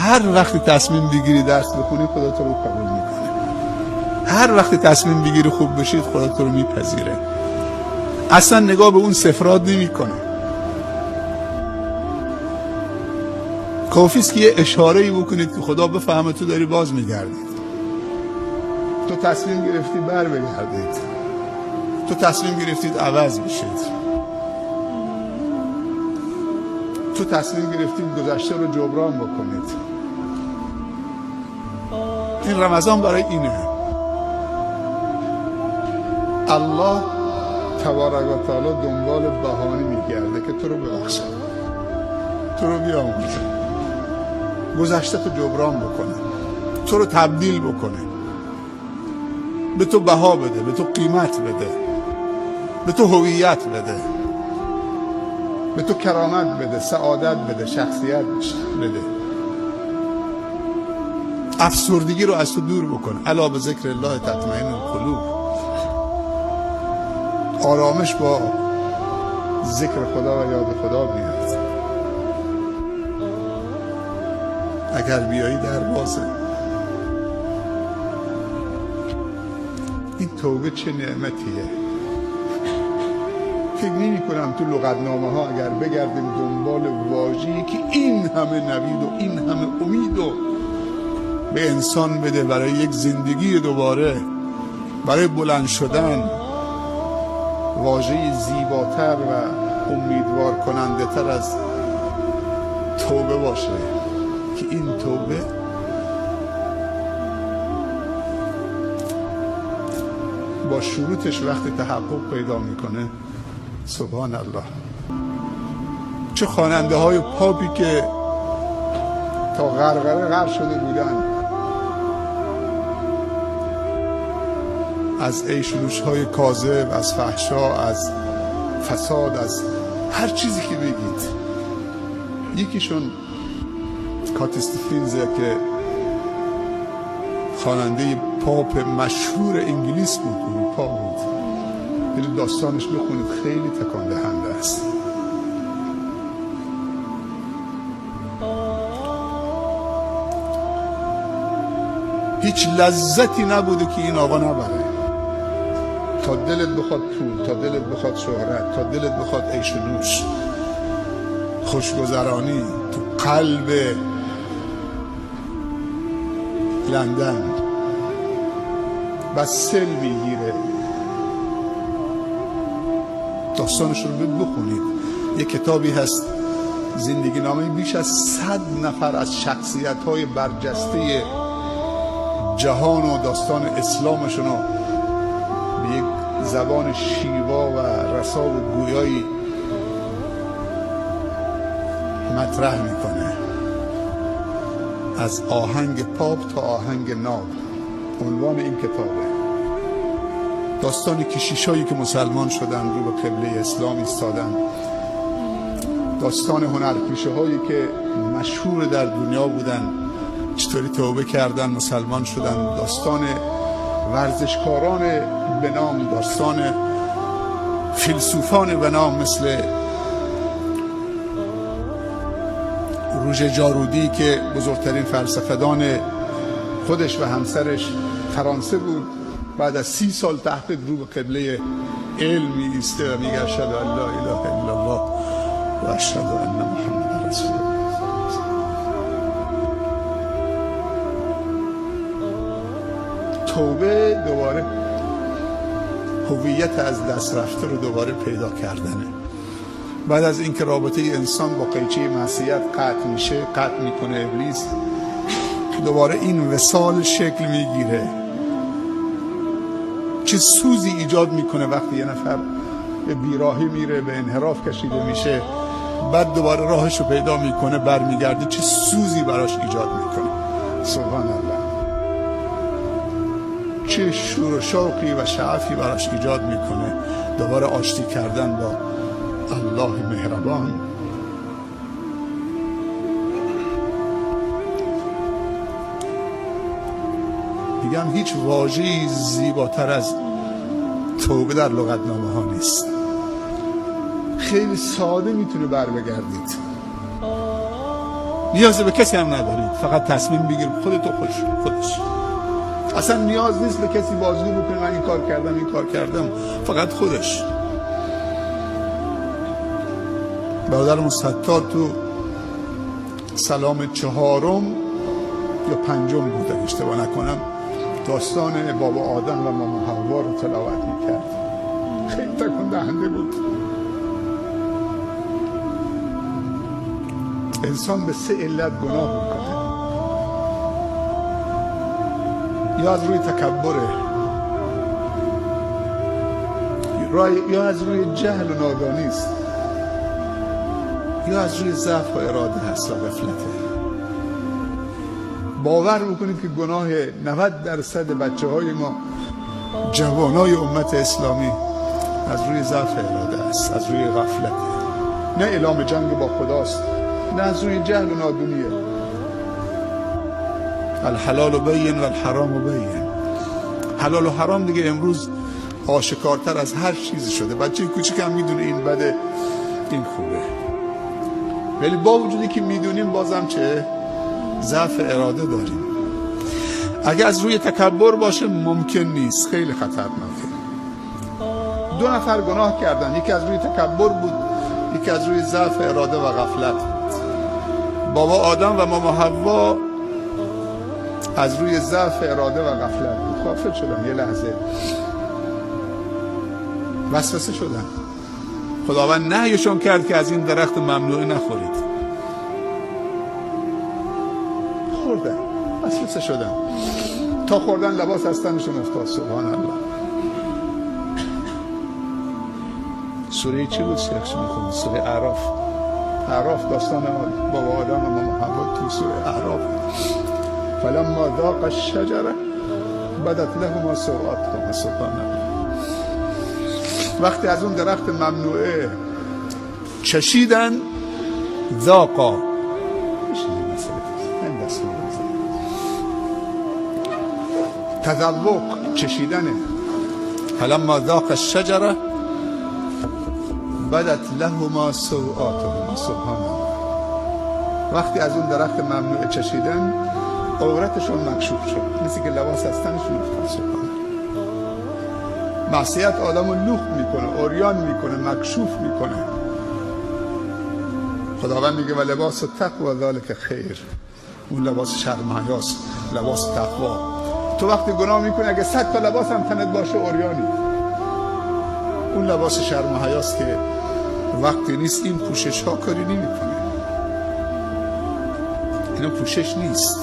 هر وقت تصمیم بگیری درس بخونی خدا تو رو قبول میکنه. هر وقت تصمیم بگیری خوب بشید خدا تو رو میپذیره. اصلا نگاه به اون صفرات نمیکنه. کافیست که یه اشاره‌ای بکنید که خدا بفهمه تو داری باز میگردید. تو تصمیم گرفتی بر بگردید. تو تصمیم گرفتید عوض بشید. تو تصمیم گرفتید گذشته رو جبران بکنید. این رمضان برای اینه. الله تبارک و تعالی دنبال بهانه میگرده که تو رو ببخشه، تو رو بیاموزه، گذشته تو جبران بکنه، تو رو تبدیل بکنه، به تو بها بده، به تو قیمت بده، به تو هویت بده، به تو کرامت بده، سعادت بده، شخصیت بده. افسردگی رو از تو دور بکن. الا به ذکر الله تطمئن القلوب. آرامش با ذکر خدا و یاد خدا میاد. اگر بیایی در بازه. این توبه چه نعمتیه. فکر نمی کنم تو لغتنامه ها اگر بگردیم دنبال واژه‌ای که این همه نوید و این همه امید و به انسان بده برای یک زندگی دوباره، برای بلند شدن، واژه‌ای زیباتر و امیدوار کننده تر از توبه باشه که این توبه با شروطش وقتی تحقق پیدا میکنه. سبحان الله. چه خواننده های پاپی که تا غرغره غرق شده بودن از عیش های کاذب، از فحشا، از فساد، از هر چیزی که بگید. یکیشون کات استیفنزه که خواننده پاپ مشهور انگلیس بود، اروپا بود. برید داستانش بخونید، خیلی تکان دهنده است. هیچ لذتی نبوده که این آقا نبره. تا دلت بخواد پول، تا دلت بخواد شهرت، تا دلت بخواد عیش و نوش، خوشگذرانی تو قلب لندن بس سل میگیره. داستانش رو بخونید. یک کتابی هست، زندگی نامه بیش از 100 نفر از شخصیت‌های برجسته جهان و داستان اسلامشون رو به یک زبان شیوا و رسا و گویایی مطرح میکنه. از آهنگ پاپ تا آهنگ ناب عنوان این کتابه. داستان کشیشایی که مسلمان شدن، رو به قبله اسلام ایستادن. داستان هنرپیشه هایی که مشهور در دنیا بودن، چطوری توبه کردن، مسلمان شدن. داستان ورزشکاران به نام، داستان فیلسوفان به نام مثل روژه جارودی که بزرگترین فلسفه‌دان خودش و همسرش فرانسه بود. بعد از 30 سال تحقیق رو به قبله علم می ایسته و میگه اشهد ان لا اله الا الله و اشهد ان محمد رسول الله. توبه دوباره هویت از دست رفته رو دوباره پیدا کردنه. بعد از اینکه رابطه انسان با قیچی معصیت قطع میشه، قطع میکنه ابلیس، دوباره این وصال شکل میگیره. چه سوزی ایجاد میکنه وقتی یه نفر به بیراهی میره، به انحراف کشیده میشه، بعد دوباره راهش رو پیدا میکنه، برمیگرده. چه سوزی براش ایجاد میکنه. سبحان الله. چه شور و شوقی و شعفی براش ایجاد میکنه دوباره آشتی کردن با الله مهربان. میگم هیچ واژه‌ای زیباتر از توبه در لغتنامه ها نیست. خیلی ساده میتونه بر بگردید. نیازی به کسی هم ندارید، فقط تصمیم بگیر خودت و خودش. اصلا نیاز نیست به کسی بازگو بکنی من این کار کردم، فقط خودش. برادرمون ستار تو سلام 4 یا 5 بود اگه اشتباه نکنم داستان بابا آدم و ماما حوا رو تلاوت میکرد. خیلی تکون دهنده بود. انسان به 3 علت گناه میکنه. یا از روی تکبره، یا از روی جهل و نادانی است، یا از روی ضعف و اراده هست و غفلته. باور بکنید که گناه 90% بچه‌های ما، جوانای امت اسلامی، از روی ضعف اراده است، از روی غفلته. نه اعلام جنگ با خداست، نه از روی جهل و نادونیه. الحلال بین و الحرام بین. حلال و حرام دیگه امروز آشکارتر از هر چیزی شده. بچه کوچیک هم میدونه این بده این خوبه، ولی با وجودی که میدونیم بازم چه ضعف اراده داریم. اگه از روی تکبر باشه ممکن نیست، خیلی خطرناکه. 2 نفر گناه کردن، یکی از روی تکبر بود، یکی از روی ضعف اراده و غفلت بود. بابا آدم و ماما حوا از روی ضعف اراده و غفلت بود، غافل شدن. یه لحظه وسوسه شدن. خداوند نهیشون کرد که از این درخت ممنوعه نخورید. خوردن، وسوسه شدن، تا خوردن لباس از تنشون افتاد. سبحان الله. سوره چی بود سیخش میکنه؟ سوره اعراف. داستان بابا آدم و ماما حوا تو سوره اعراف. فلما ذاق الشجره بدت لهما سوآتهما. سبحان الله. وقتی از اون درخت ممنوعه چشیدن، ذاقا، تذوق چشیدنه. فلما ذاق الشجره بدت لهما سوآتهما. سبحان الله. وقتی از اون درخت ممنوعه چشیدن عورتشون مکشوف شد، مثل که لباس از تنشون افتاد. سبحان الله. معصیت آدمو لخت میکنه، عریان میکنه، مکشوف میکنه. خداوند میگه و لباس التقوی ذلک خیر. اون لباس شرم حیاست، لباس تقوا. تو وقتی گناه میکنی اگه 100 تا لباس هم تنت باشه عریانی. اون لباس شرم حیاست که وقتی نیست این پوشش ها کاری نمیکنه. اینا پوشش نیست.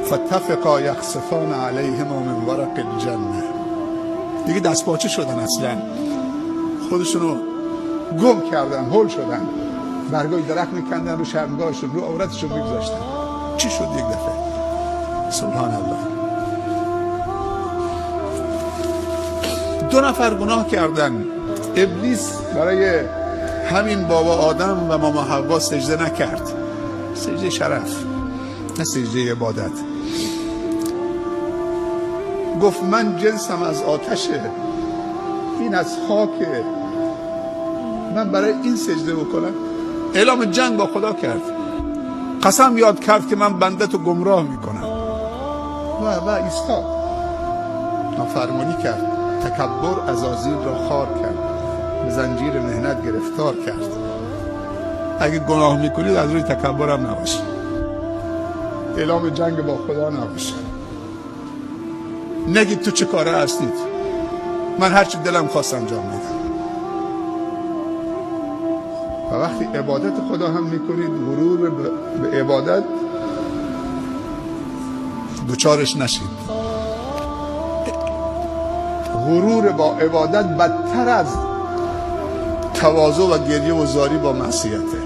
فاتفقا یخصفان علیهما من ورق الجنه. دیگه دست پاچه شدن، اصلا خودشونو گم کردن، هول شدن. برگای درخت میکندن رو شرمگاهشون، رو عورتشون میگذاشتن. چی شد یک دفعه؟ سبحان الله. 2 نفر گناه کردن. ابلیس برای همین بابا آدم و ماما حوا سجده نکرد. سجده شرف، نه سجده عبادت. گفت من جنسم از آتشه، این از خاکه، من برای این سجده بکنم. اعلام جنگ با خدا کرد. قسم یاد کرد که من بنده‌تو گمراه میکنم و ایستاد. نافرمانی کرد. تکبر عزازیل را خار کرد، به زنجیر مهنت گرفتار کرد. اگه گناه میکنید از روی تکبر هم نباشید، اعلام جنگ با خدا نباشید. نگید تو چه کاره هستید، من هرچی دلم خواست انجام میدم. و وقتی عبادت خدا هم میکنید غرور به عبادت دوچارش نشید. غرور با عبادت بدتر از تواضع و گریه و زاری با معصیته.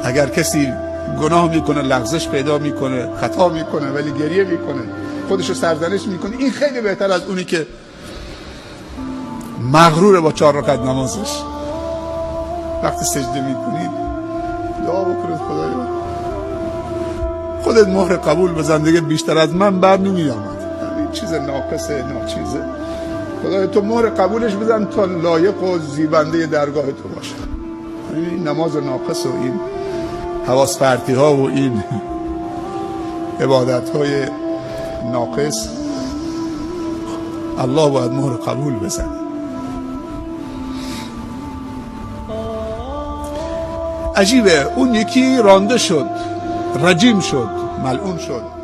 اگر کسی گناه میکنه، لغزش پیدا میکنه، خطا میکنه ولی گریه میکنه، خودشو سرزنش میکنه، این خیلی بهتر از اونی که مغرور با 4 رکعت نمازش. وقتی سجده میکنید دعا بکنید خدایا خودت مهر قبول بزن، دیگه بیشتر از من بر نمی آمد. این چیز ناقصه، ناچیزه. خدای تو مهر قبولش بزن تا لایق و زیبنده درگاه تو باشه. این نماز ناقص و این حواس پرتی ها و این عبادت های ناقص الله باید مهر قبول بزنه. عجیبه، اون یکی رانده شد، رجیم شد، ملعون شد.